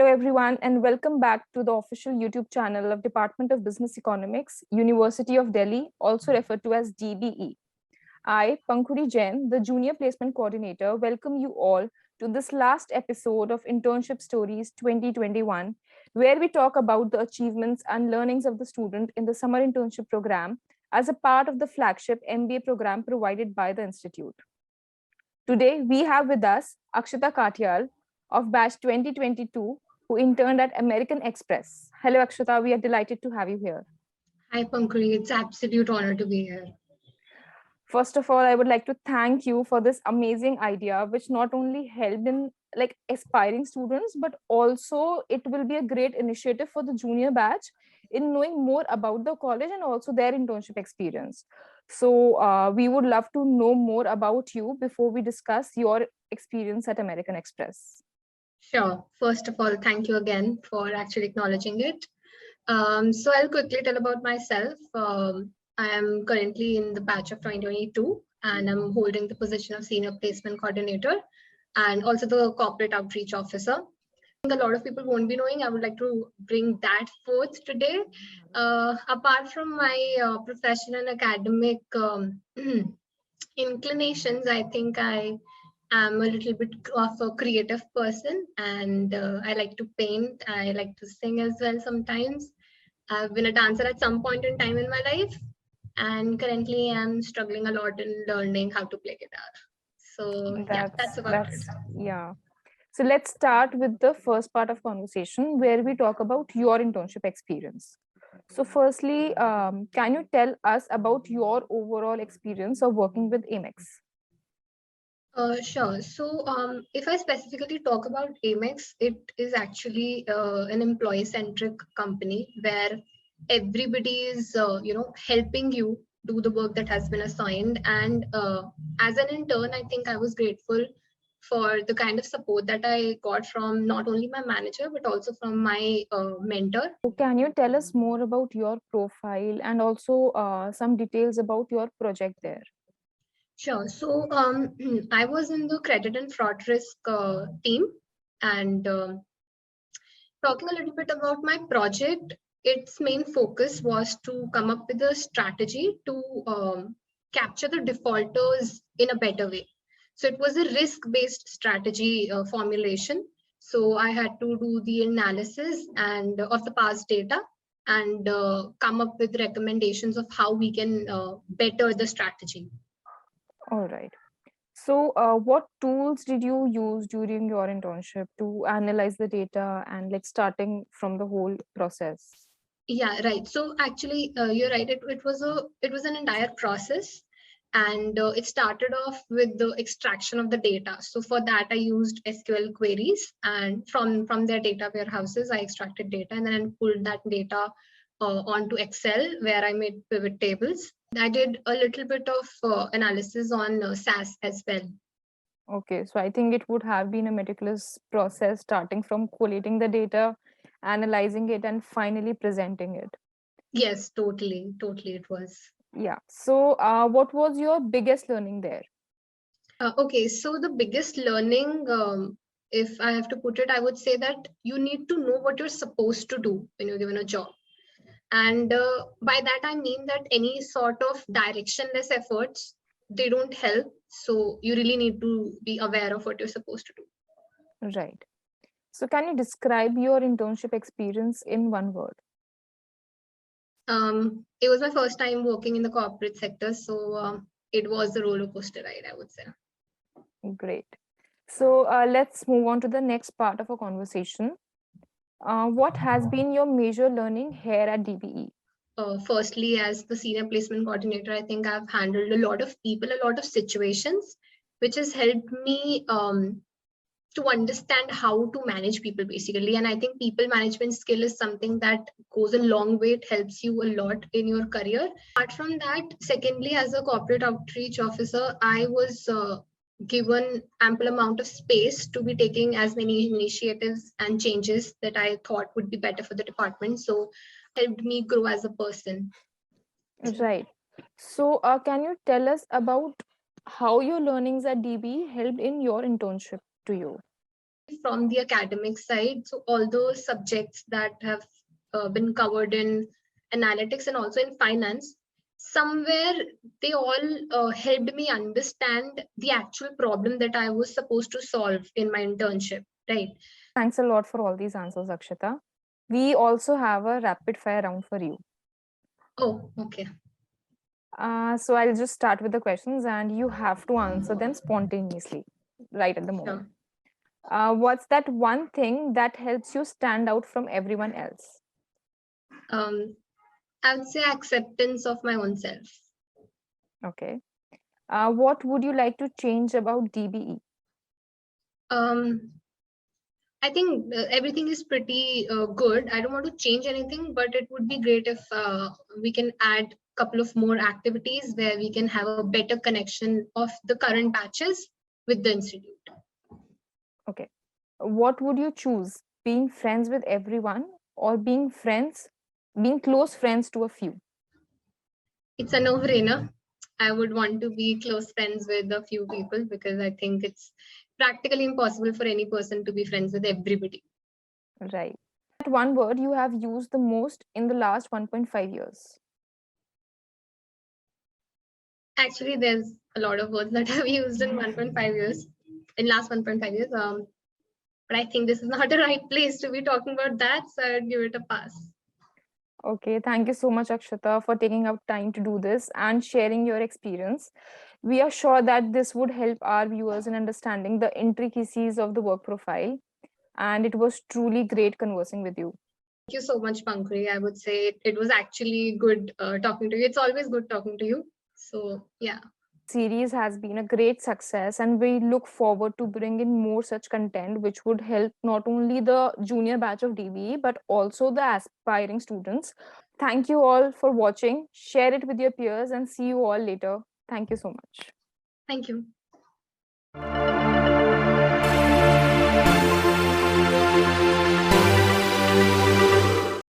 everyone, and welcome back to the official YouTube channel of Department of Business Economics, University of Delhi, also referred to as DBE. I, Pankhuri Jain, the Junior Placement Coordinator, welcome you all to this last episode of Internship Stories 2021, where we talk about the achievements and learnings of the student in the summer internship program as a part of the flagship MBA program provided by the institute. Today, we have with us Akshita Katyal of batch 2022, who interned at American Express. Hello, Akshita. We are delighted to have you here. Hi, Pankhuri. It's an absolute honor to be here. First of all, I would like to thank you for this amazing idea, which not only helped in aspiring students, but also it will be a great initiative for the junior batch in knowing more about the college and also their internship experience. So we would love to know more about you before we discuss your experience at American Express. Sure. First of all, thank you again for actually acknowledging it. So I'll quickly tell about myself. I am currently in the batch of 2022, and I'm holding the position of Senior Placement Coordinator and also the Corporate Outreach Officer. I think a lot of people won't be knowing. I would like to bring that forth today. Apart from my professional and academic inclinations, I think I am a little bit of a creative person, and I like to paint. I like to sing as well sometimes. I've been a dancer at some point in time in my life, and currently I'm struggling a lot in learning how to play guitar. So that's about it. Yeah. So let's start with the first part of conversation where we talk about your internship experience. So firstly, can you tell us about your overall experience of working with Amex? Sure. So if I specifically talk about Amex, it is actually an employee-centric company where everybody is, helping you do the work that has been assigned. And as an intern, I think I was grateful for the kind of support that I got from not only my manager, but also from my mentor. Can you tell us more about your profile and also some details about your project there? Sure. So I was in the credit and fraud risk team, and talking a little bit about my project, its main focus was to come up with a strategy to capture the defaulters in a better way. So it was a risk-based strategy formulation. So I had to do the analysis and of the past data and come up with recommendations of how we can better the strategy. All right. So what tools did you use during your internship to analyze the data and starting from the whole process? Yeah, right. So actually, you're right. It was an entire process, and it started off with the extraction of the data. So for that, I used SQL queries, and from their data warehouses, I extracted data and then pulled that data onto Excel, where I made pivot tables. I did a little bit of analysis on SAS as well. Okay, so I think it would have been a meticulous process starting from collating the data, analyzing it, and finally presenting it. Yes, totally it was. Yeah. So what was your biggest learning there? Okay, so the biggest learning, if I have to put it, I would say that you need to know what you're supposed to do when you're given a job. And by that, I mean that any sort of directionless efforts, they don't help. So you really need to be aware of what you're supposed to do. Right. So can you describe your internship experience in one word? It was my first time working in the corporate sector. So it was a roller coaster ride, I would say. Great. So let's move on to the next part of our conversation. What has been your major learning here at DBE? Firstly, as the senior placement coordinator, I think I've handled a lot of people, a lot of situations, which has helped me to understand how to manage people basically. And I think people management skill is something that goes a long way. It helps you a lot in your career. Apart from that, secondly, as a corporate outreach officer, I was given ample amount of space to be taking as many initiatives and changes that I thought would be better for the department. So helped me grow as a person. Right. So can you tell us about how your learnings at DBE helped in your internship to you? from the academic side. So all those subjects that have been covered in analytics and also in finance, somewhere they all helped me understand the actual problem that I was supposed to solve in my internship, right? Thanks a lot for all these answers, Akshita. We also have a rapid fire round for you. Oh, okay. So I'll just start with the questions and you have to answer them spontaneously, right at the moment. Sure. What's that one thing that helps you stand out from everyone else? I would say acceptance of my own self. Okay. What would you like to change about DBE? I think everything is pretty good. I don't want to change anything, but it would be great if we can add a couple of more activities where we can have a better connection of the current batches with the institute. Okay. What would you choose? Being friends with everyone or being close friends to a few? It's a no-brainer. I would want to be close friends with a few people because I think it's practically impossible for any person to be friends with everybody. Right. That one word you have used the most in the last 1.5 years? Actually, there's a lot of words that I've used in 1.5 years, in last 1.5 years. But I think this is not the right place to be talking about that, so I'd give it a pass. Okay, thank you so much, Akshita, for taking out time to do this and sharing your experience. We are sure that this would help our viewers in understanding the intricacies of the work profile. And it was truly great conversing with you. Thank you so much, Pankhuri. I would say it was actually good talking to you. It's always good talking to you. So, yeah. Series has been a great success and we look forward to bring in more such content which would help not only the junior batch of DBE but also the aspiring students. Thank you all for watching. Share it with your peers and see you all later. Thank you so much. Thank you.